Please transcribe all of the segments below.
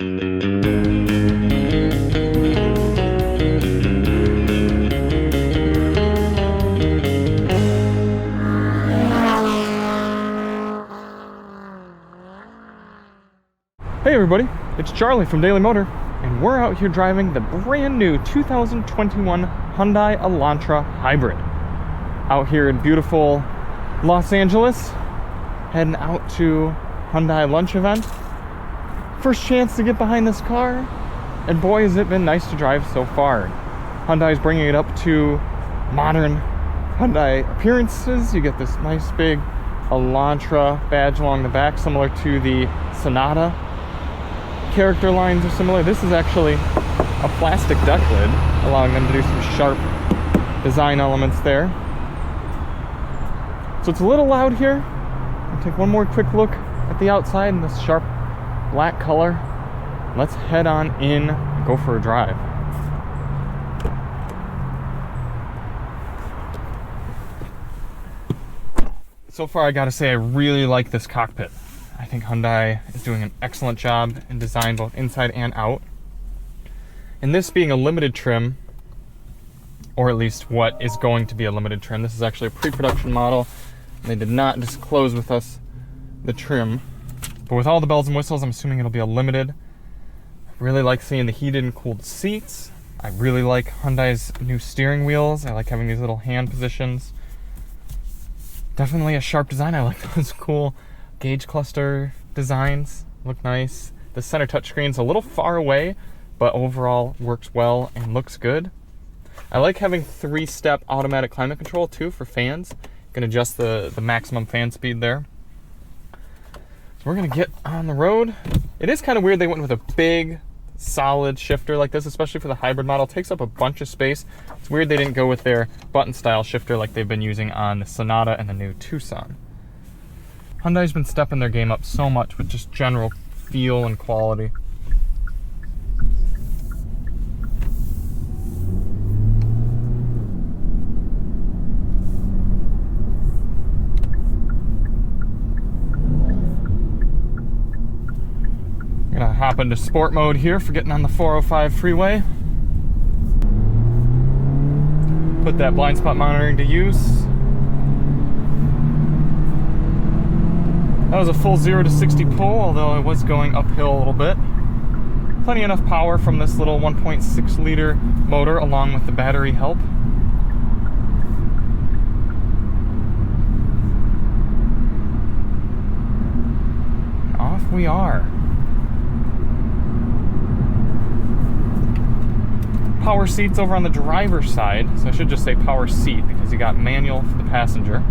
Hey everybody, it's Charlie from Daily Motor, and we're out here driving the brand new 2021 Hyundai Elantra Hybrid. Out here in beautiful Los Angeles, heading out to Hyundai lunch event. First chance to get behind this car, and boy has it been nice to drive so far. Hyundai's bringing it up to modern Hyundai appearances. You get this nice big Elantra badge along the back, similar to the Sonata. Character lines are similar. This is actually a plastic deck lid, allowing them to do some sharp design elements there. So it's a little loud here. I'll take one more quick look at the outside in this sharp black color. Let's head on in and go for a drive. So far, I gotta say, I really like this cockpit. I think Hyundai is doing an excellent job in design, both inside and out. And this being a limited trim, or at least what is going to be a limited trim, this is actually a pre-production model. They did not disclose with us the trim, but with all the bells and whistles, I'm assuming it'll be a limited. I really like seeing the heated and cooled seats. I really like Hyundai's new steering wheels. I like having these little hand positions. Definitely a sharp design. I like those cool gauge cluster designs, look nice. The center touchscreen's a little far away, but overall works well and looks good. I like having 3-step automatic climate control too for fans. You can adjust the maximum fan speed there. So we're gonna get on the road. It is kind of weird they went with a big, solid shifter like this, especially for the hybrid model. It takes up a bunch of space. It's weird they didn't go with their button style shifter like they've been using on the Sonata and the new Tucson. Hyundai's been stepping their game up so much with just general feel and quality. I'm gonna hop into sport mode here for getting on the 405 freeway. Put that blind spot monitoring to use. That was a full 0 to 60 pull, although I was going uphill a little bit. Plenty enough power from this little 1.6 liter motor along with the battery help. And off we are. Power seats over on the driver's side, so I should just say power seat because you got manual for the passenger.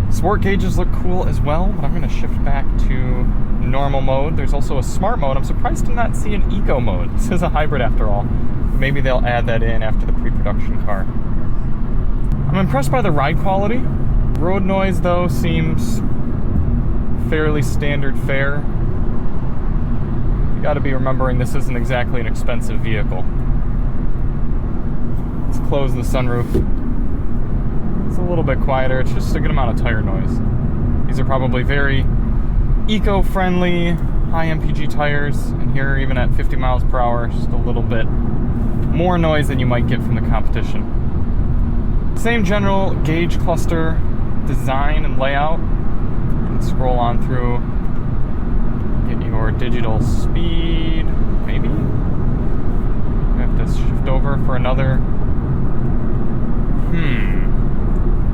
Sport gauges look cool as well, but I'm going to shift back to normal mode. There's also a smart mode. I'm surprised to not see an eco mode. This is a hybrid after all. Maybe they'll add that in after the pre-production car. I'm impressed by the ride quality. Road noise, though, seems fairly standard fare. You got to be remembering this isn't exactly an expensive vehicle. Let's close the sunroof. It's a little bit quieter. It's just a good amount of tire noise. These are probably very eco-friendly, high MPG tires, and here, even at 50 miles per hour, just a little bit more noise than you might get from the competition. Same general gauge cluster design and layout. You can scroll on through, get your digital speed, maybe? I have to shift over for another.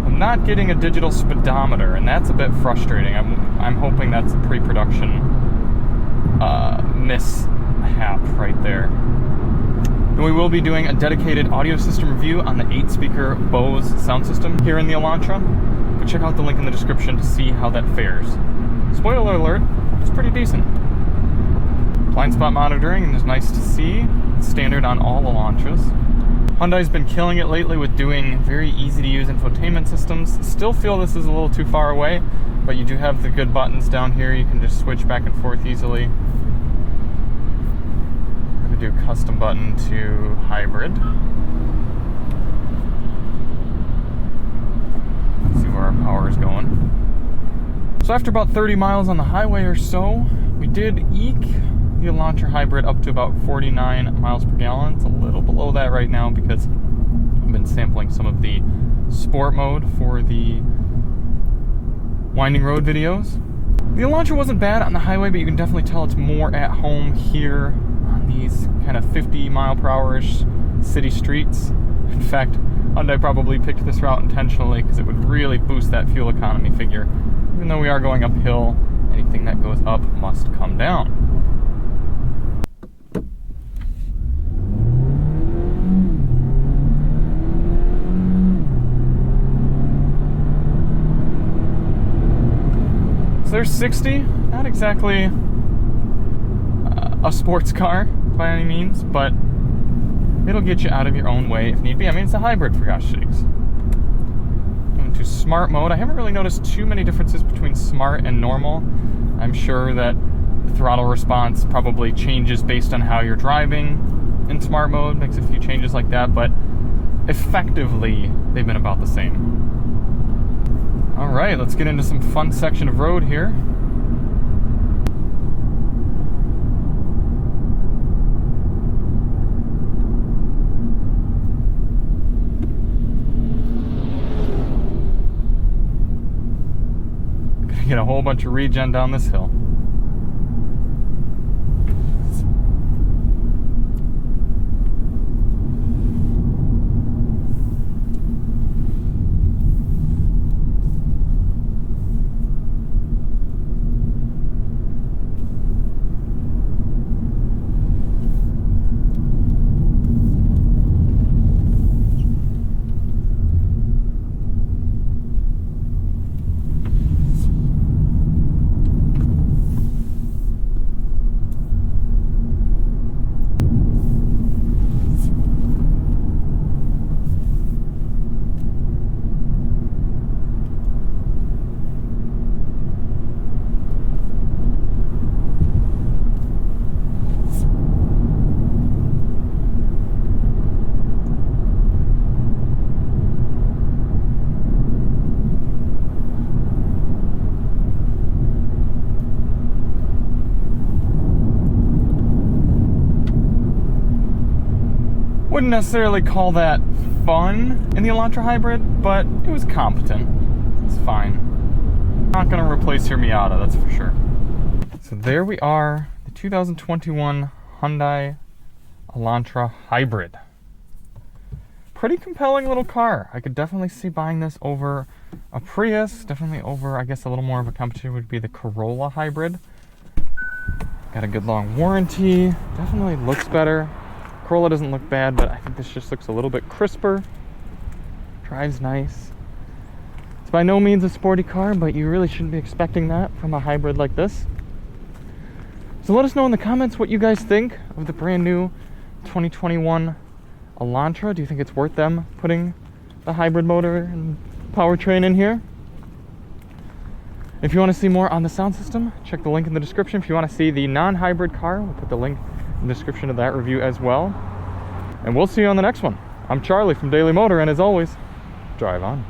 I'm not getting a digital speedometer, and that's a bit frustrating. I'm hoping that's a pre-production mishap right there. And we will be doing a dedicated audio system review on the 8-speaker Bose sound system here in the Elantra. But check out the link in the description to see how that fares. Spoiler alert, it's pretty decent. Blind spot monitoring is nice to see. It's standard on all Elantras. Hyundai's been killing it lately with doing very easy to use infotainment systems. Still feel this is a little too far away, but you do have the good buttons down here. You can just switch back and forth easily. I'm going to do custom button to hybrid. Let's see where our power is going. So after about 30 miles on the highway or so, We did eke the Elantra Hybrid up to about 49 miles per gallon. It's a little below that right now because I've been sampling some of the sport mode for the winding road videos. The Elantra wasn't bad on the highway, but you can definitely tell it's more at home here on these kind of 50 mile per hour-ish city streets. In fact, Hyundai probably picked this route intentionally because it would really boost that fuel economy figure. Even though we are going uphill, anything that goes up must come down. So there's 60, not exactly a sports car by any means, but it'll get you out of your own way if need be. I mean, it's a hybrid, for gosh sakes. Going to smart mode. I haven't really noticed too many differences between smart and normal. I'm sure that the throttle response probably changes based on how you're driving in smart mode, makes a few changes like that, but effectively, they've been about the same. All right, let's get into some fun section of road here. Gonna get a whole bunch of regen down this hill. Wouldn't necessarily call that fun in the Elantra Hybrid, but it was competent. It's fine. Not gonna replace your Miata, that's for sure. So there we are, the 2021 Hyundai Elantra Hybrid. Pretty compelling little car. I could definitely see buying this over a Prius, definitely over, I guess a little more of a competition would be the Corolla Hybrid. Got a good long warranty, definitely looks better. Corolla doesn't look bad, but I think this just looks a little bit crisper. Drives nice. It's by no means a sporty car, but you really shouldn't be expecting that from a hybrid like this. So let us know in the comments what you guys think of the brand new 2021 Elantra. Do you think it's worth them putting the hybrid motor and powertrain in here? If you want to see more on the sound system, check the link in the description. If you want to see the non-hybrid car, we'll put the link in the description of that review as well. And we'll see you on the next one. I'm Charlie from Daily Motor, and as always, drive on.